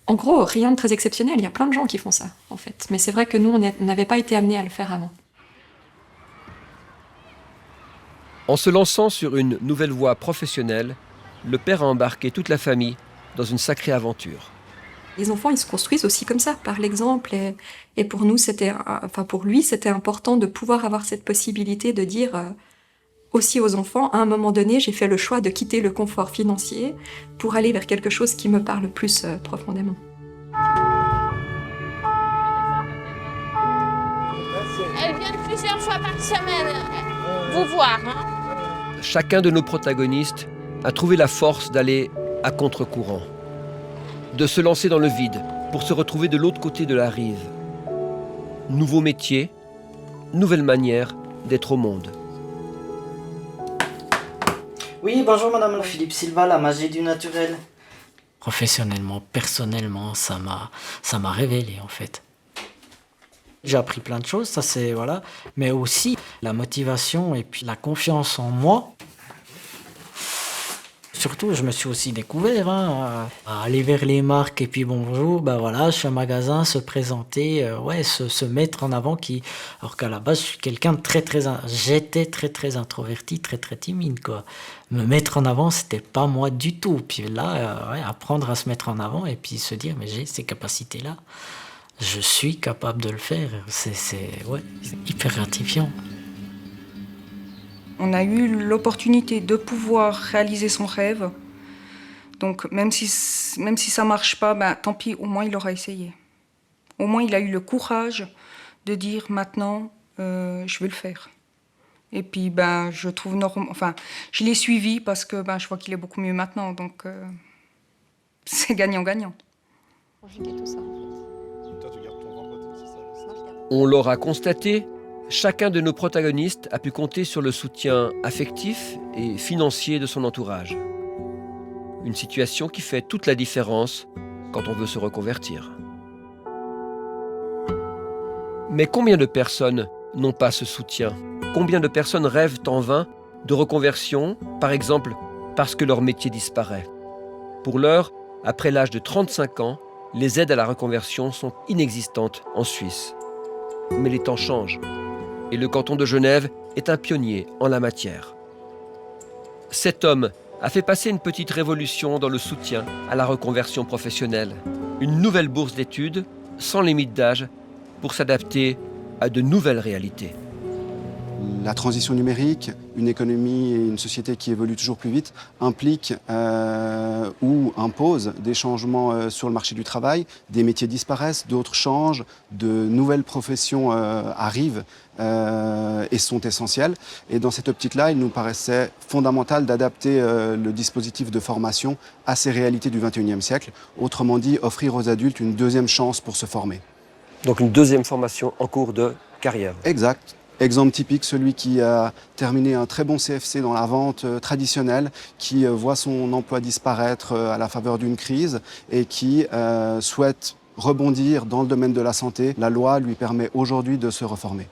En gros, rien de très exceptionnel. Il y a plein de gens qui font ça, en fait. Mais c'est vrai que nous, on n'avait pas été amenés à le faire avant. En se lançant sur une nouvelle voie professionnelle, le père a embarqué toute la famille dans une sacrée aventure. Les enfants, ils se construisent aussi comme ça, par l'exemple. Et pour nous, pour lui, c'était important de pouvoir avoir cette possibilité de dire aussi aux enfants, à un moment donné, j'ai fait le choix de quitter le confort financier pour aller vers quelque chose qui me parle plus profondément. Elles viennent plusieurs fois par semaine vous voir. Chacun de nos protagonistes a trouvé la force d'aller à contre-courant, de se lancer dans le vide pour se retrouver de l'autre côté de la rive. Nouveau métier, nouvelle manière d'être au monde. Oui, bonjour madame Philippe Silva, la magie du naturel. Professionnellement, personnellement, ça m'a révélé en fait. J'ai appris plein de choses, ça c'est voilà, mais aussi la motivation et puis la confiance en moi. Surtout, je me suis aussi découvert à aller vers les marques et puis bonjour, voilà, chez un magasin, se présenter, se mettre en avant alors qu'à la base, je suis quelqu'un de j'étais très introverti, très timide quoi. Me mettre en avant, c'était pas moi du tout. Puis là, apprendre à se mettre en avant et puis se dire mais j'ai ces capacités-là, je suis capable de le faire. C'est hyper gratifiant. On a eu l'opportunité de pouvoir réaliser son rêve. Donc même si ça marche pas, tant pis, au moins il aura essayé. Au moins il a eu le courage de dire maintenant je vais le faire. Et puis je trouve je l'ai suivi parce que je vois qu'il est beaucoup mieux maintenant. Donc c'est gagnant-gagnant. On l'aura constaté, chacun de nos protagonistes a pu compter sur le soutien affectif et financier de son entourage. Une situation qui fait toute la différence quand on veut se reconvertir. Mais combien de personnes n'ont pas ce soutien? Combien de personnes rêvent en vain de reconversion, par exemple parce que leur métier disparaît? Pour l'heure, après l'âge de 35 ans, les aides à la reconversion sont inexistantes en Suisse. Mais les temps changent. Et le canton de Genève est un pionnier en la matière. Cet homme a fait passer une petite révolution dans le soutien à la reconversion professionnelle. Une nouvelle bourse d'études, sans limite d'âge, pour s'adapter à de nouvelles réalités. La transition numérique, une économie et une société qui évoluent toujours plus vite, implique ou impose des changements sur le marché du travail. Des métiers disparaissent, d'autres changent, de nouvelles professions arrivent et sont essentielles. Et dans cette optique-là, il nous paraissait fondamental d'adapter le dispositif de formation à ces réalités du XXIe siècle. Autrement dit, offrir aux adultes une deuxième chance pour se former. Donc une deuxième formation en cours de carrière. Exact. Exemple typique, celui qui a terminé un très bon CFC dans la vente traditionnelle, qui voit son emploi disparaître à la faveur d'une crise et qui souhaite rebondir dans le domaine de la santé. La loi lui permet aujourd'hui de se reformer.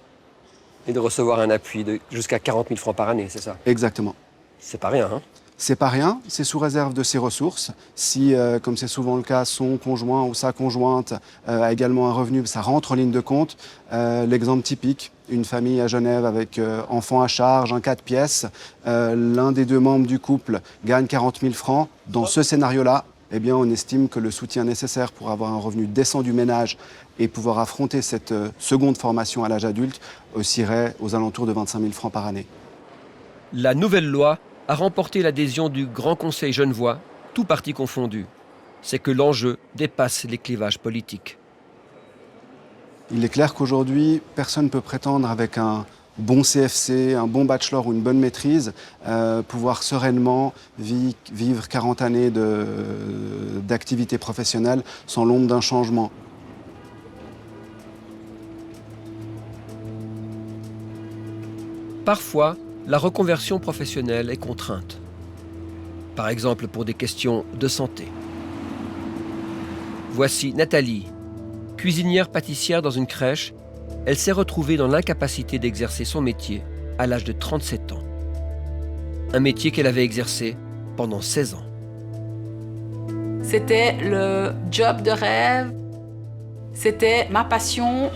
Et de recevoir un appui de jusqu'à 40 000 francs par année, c'est ça? Exactement. C'est pas rien, hein? C'est pas rien, c'est sous réserve de ses ressources. Si, comme c'est souvent le cas, son conjoint ou sa conjointe a également un revenu, ça rentre en ligne de compte. L'exemple typique, une famille à Genève avec enfants à charge, un 4 pièces, l'un des deux membres du couple gagne 40 000 francs. Dans ce scénario-là, eh bien, on estime que le soutien nécessaire pour avoir un revenu décent du ménage et pouvoir affronter cette seconde formation à l'âge adulte oscillerait aux alentours de 25 000 francs par année. La nouvelle loi a remporté l'adhésion du Grand Conseil genevois, tout parti confondu. C'est que l'enjeu dépasse les clivages politiques. Il est clair qu'aujourd'hui, personne ne peut prétendre avec un bon CFC, un bon bachelor ou une bonne maîtrise, pouvoir sereinement vivre 40 années d'activité professionnelle sans l'ombre d'un changement. Parfois, la reconversion professionnelle est contrainte. Par exemple pour des questions de santé. Voici Nathalie, cuisinière pâtissière dans une crèche. Elle s'est retrouvée dans l'incapacité d'exercer son métier à l'âge de 37 ans. Un métier qu'elle avait exercé pendant 16 ans. C'était le job de rêve. C'était ma passion.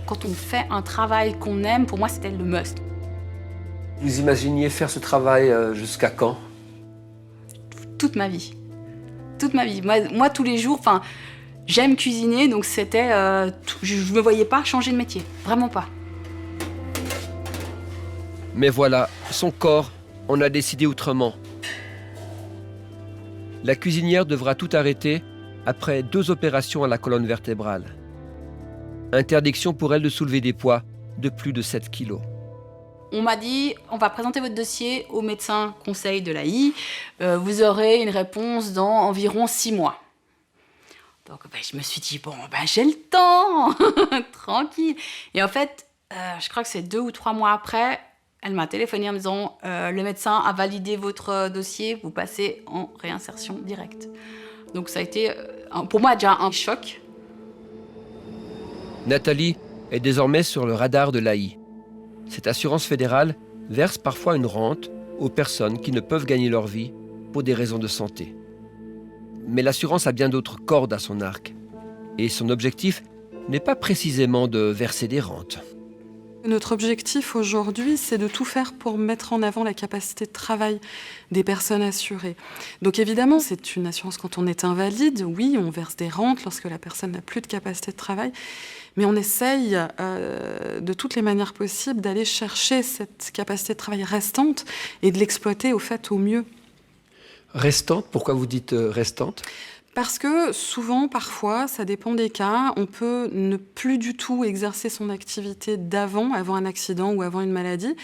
Quand on fait un travail qu'on aime, pour moi, c'était le must. Vous imaginiez faire ce travail jusqu'à quand? Toute ma vie. Toute ma vie. Moi tous les jours, j'aime cuisiner, donc c'était... je ne me voyais pas changer de métier. Vraiment pas. Mais voilà, son corps en a décidé autrement. La cuisinière devra tout arrêter après 2 opérations à la colonne vertébrale. Interdiction pour elle de soulever des poids de plus de 7 kilos. On m'a dit, on va présenter votre dossier au médecin conseil de l'AI. Vous aurez une réponse dans environ 6 mois. Donc je me suis dit, j'ai le temps, tranquille. Et en fait, je crois que c'est 2 ou 3 mois après, elle m'a téléphoné en me disant, le médecin a validé votre dossier, vous passez en réinsertion directe. Donc ça a été, pour moi, déjà un choc. Nathalie est désormais sur le radar de l'AI. Cette assurance fédérale verse parfois une rente aux personnes qui ne peuvent gagner leur vie pour des raisons de santé. Mais l'assurance a bien d'autres cordes à son arc. Et son objectif n'est pas précisément de verser des rentes. Notre objectif aujourd'hui, c'est de tout faire pour mettre en avant la capacité de travail des personnes assurées. Donc évidemment, c'est une assurance quand on est invalide. Oui, on verse des rentes lorsque la personne n'a plus de capacité de travail. Mais on essaye de toutes les manières possibles d'aller chercher cette capacité de travail restante et de l'exploiter au mieux. Restante? Pourquoi vous dites restante? Parce que souvent, parfois, ça dépend des cas, on peut ne plus du tout exercer son activité avant un accident ou avant une maladie.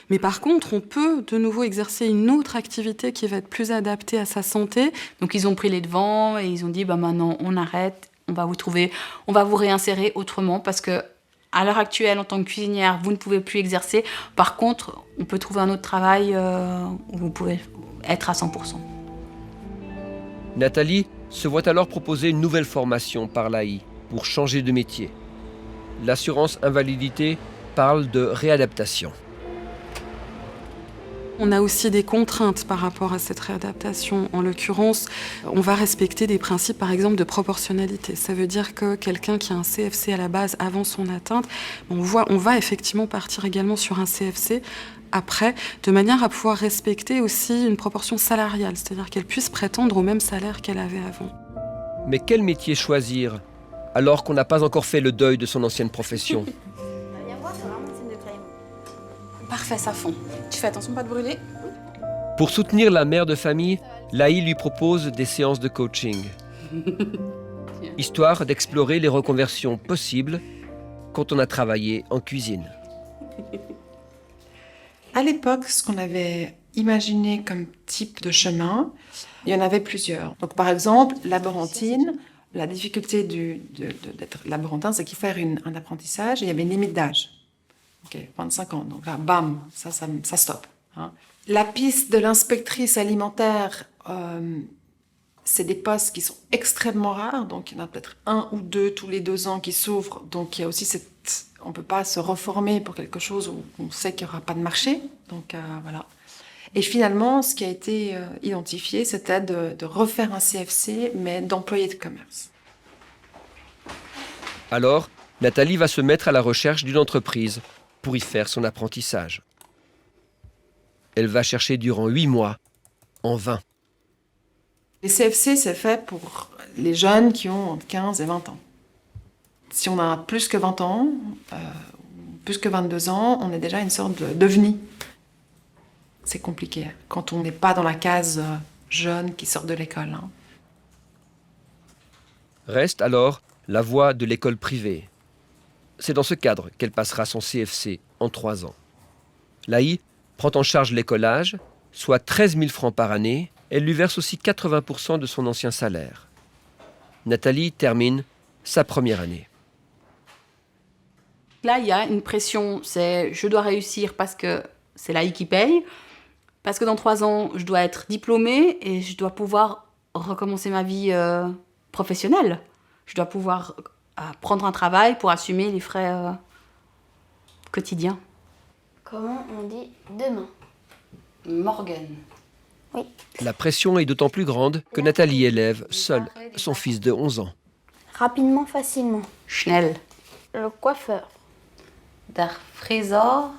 Mais par contre, on peut de nouveau exercer une autre activité qui va être plus adaptée à sa santé. Donc ils ont pris les devants et ils ont dit, maintenant on arrête, on va vous réinsérer autrement parce que à l'heure actuelle, en tant que cuisinière, vous ne pouvez plus exercer. Par contre, on peut trouver un autre travail où vous pouvez être à 100%. Nathalie se voit alors proposer une nouvelle formation par l'AI pour changer de métier. L'assurance invalidité parle de réadaptation. On a aussi des contraintes par rapport à cette réadaptation. En l'occurrence, on va respecter des principes, par exemple, de proportionnalité. Ça veut dire que quelqu'un qui a un CFC à la base avant son atteinte, on va effectivement partir également sur un CFC après, de manière à pouvoir respecter aussi une proportion salariale, c'est-à-dire qu'elle puisse prétendre au même salaire qu'elle avait avant. Mais quel métier choisir alors qu'on n'a pas encore fait le deuil de son ancienne profession? Parfait, ça fond. Tu fais attention, pas de brûler. Pour soutenir la mère de famille, Laï lui propose des séances de coaching, histoire d'explorer les reconversions possibles quand on a travaillé en cuisine. À l'époque, ce qu'on avait imaginé comme type de chemin, il y en avait plusieurs. Donc, par exemple, laborantine, la difficulté d'être laborantin, c'est qu'il faut faire un apprentissage et il y avait une limite d'âge. Ok, 25 ans. Donc là, bam, ça stoppe. Hein. La piste de l'inspectrice alimentaire, c'est des postes qui sont extrêmement rares. Donc, il y en a peut-être 1 ou 2 tous les 2 ans qui s'ouvrent. Donc, il y a aussi on ne peut pas se reformer pour quelque chose où on sait qu'il n'y aura pas de marché. Donc, voilà. Et finalement, ce qui a été identifié, c'était de refaire un CFC, mais d'employé de commerce. Alors, Nathalie va se mettre à la recherche d'une entreprise pour y faire son apprentissage. Elle va chercher durant 8 mois, en vain. Les CFC, c'est fait pour les jeunes qui ont entre 15 et 20 ans. Si on a plus que 20 ans, plus que 22 ans, on est déjà une sorte d'ovni. C'est compliqué quand on n'est pas dans la case jeune qui sort de l'école. Hein. Reste alors la voie de l'école privée. C'est dans ce cadre qu'elle passera son CFC en 3 ans. Laï prend en charge l'écolage, soit 13 000 francs par année. Elle lui verse aussi 80% de son ancien salaire. Nathalie termine sa première année. Là, il y a une pression, c'est je dois réussir parce que c'est l'AI qui paye, parce que dans 3 ans, je dois être diplômée et je dois pouvoir recommencer ma vie professionnelle. Je dois pouvoir prendre un travail pour assumer les frais quotidiens. Comment on dit demain? Morgan. Oui. La pression est d'autant plus grande que Nathalie élève seule son fils de 11 ans. Rapidement, facilement. Schnell. Le coiffeur. Der Friseur.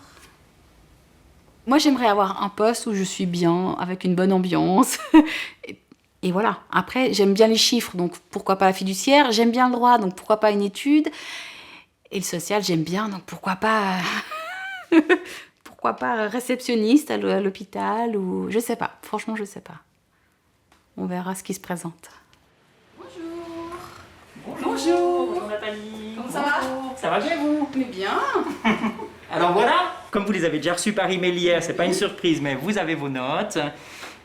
Moi, j'aimerais avoir un poste où je suis bien, avec une bonne ambiance. Et voilà. Après, j'aime bien les chiffres, donc pourquoi pas la fiduciaire. J'aime bien le droit, donc pourquoi pas une étude. Et le social, j'aime bien, donc pourquoi pas... pourquoi pas réceptionniste à l'hôpital ou... Je sais pas. Franchement, je sais pas. On verra ce qui se présente. Bonjour. Bonjour Nathalie. Comment ça va? Ça va bien vous? Mais bien. Alors voilà, comme vous les avez déjà reçus par email hier, c'est pas une surprise, mais vous avez vos notes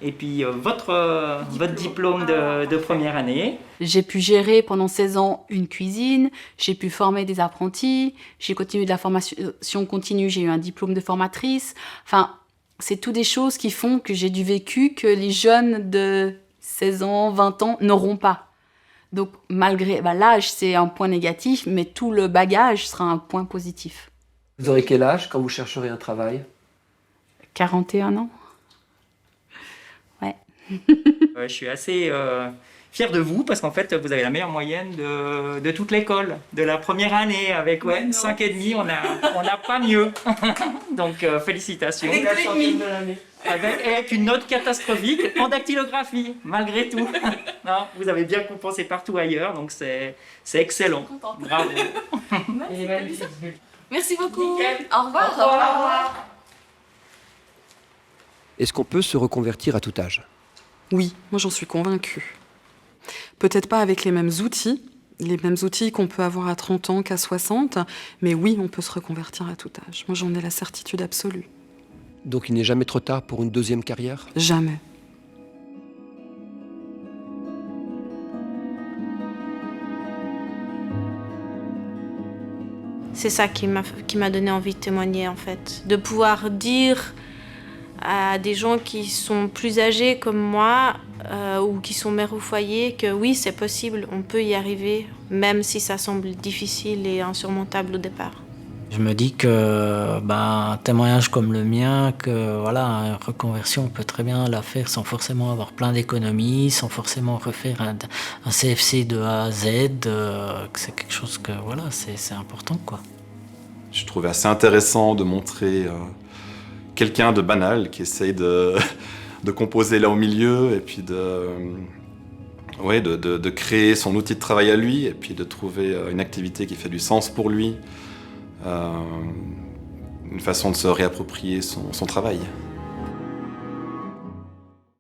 et puis votre diplôme de première année. J'ai pu gérer pendant 16 ans une cuisine, j'ai pu former des apprentis, j'ai continué de la formation continue, j'ai eu un diplôme de formatrice. Enfin, c'est tout des choses qui font que j'ai du vécu que les jeunes de 16 ans, 20 ans n'auront pas. Donc malgré l'âge, c'est un point négatif, mais tout le bagage sera un point positif. Vous aurez quel âge quand vous chercherez un travail? 41 ans. Ouais. Je suis assez fier de vous parce qu'en fait, vous avez la meilleure moyenne de toute l'école, de la première année, avec 5,5, on n'a pas mieux. Donc félicitations. Avec une note catastrophique en dactylographie, malgré tout. Non, vous avez bien compensé partout ailleurs, donc c'est excellent. Bravo. Merci beaucoup. Nickel. Au revoir. Au revoir. Est-ce qu'on peut se reconvertir à tout âge? Oui, moi j'en suis convaincue. Peut-être pas avec les mêmes outils qu'on peut avoir à 30 ans qu'à 60, mais oui, on peut se reconvertir à tout âge. Moi j'en ai la certitude absolue. Donc il n'est jamais trop tard pour une deuxième carrière? Jamais. C'est ça qui m'a donné envie de témoigner en fait. De pouvoir dire à des gens qui sont plus âgés comme moi ou qui sont mères au foyer que oui, c'est possible, on peut y arriver, même si ça semble difficile et insurmontable au départ. Je me dis que un témoignage comme le mien, que voilà, une reconversion, on peut très bien la faire sans forcément avoir plein d'économies, sans forcément refaire un CFC de A à Z, que c'est quelque chose que voilà, c'est important, quoi. Je trouvais assez intéressant de montrer quelqu'un de banal qui essaye de composer là au milieu et puis de créer son outil de travail à lui et puis de trouver une activité qui fait du sens pour lui. Une façon de se réapproprier son travail.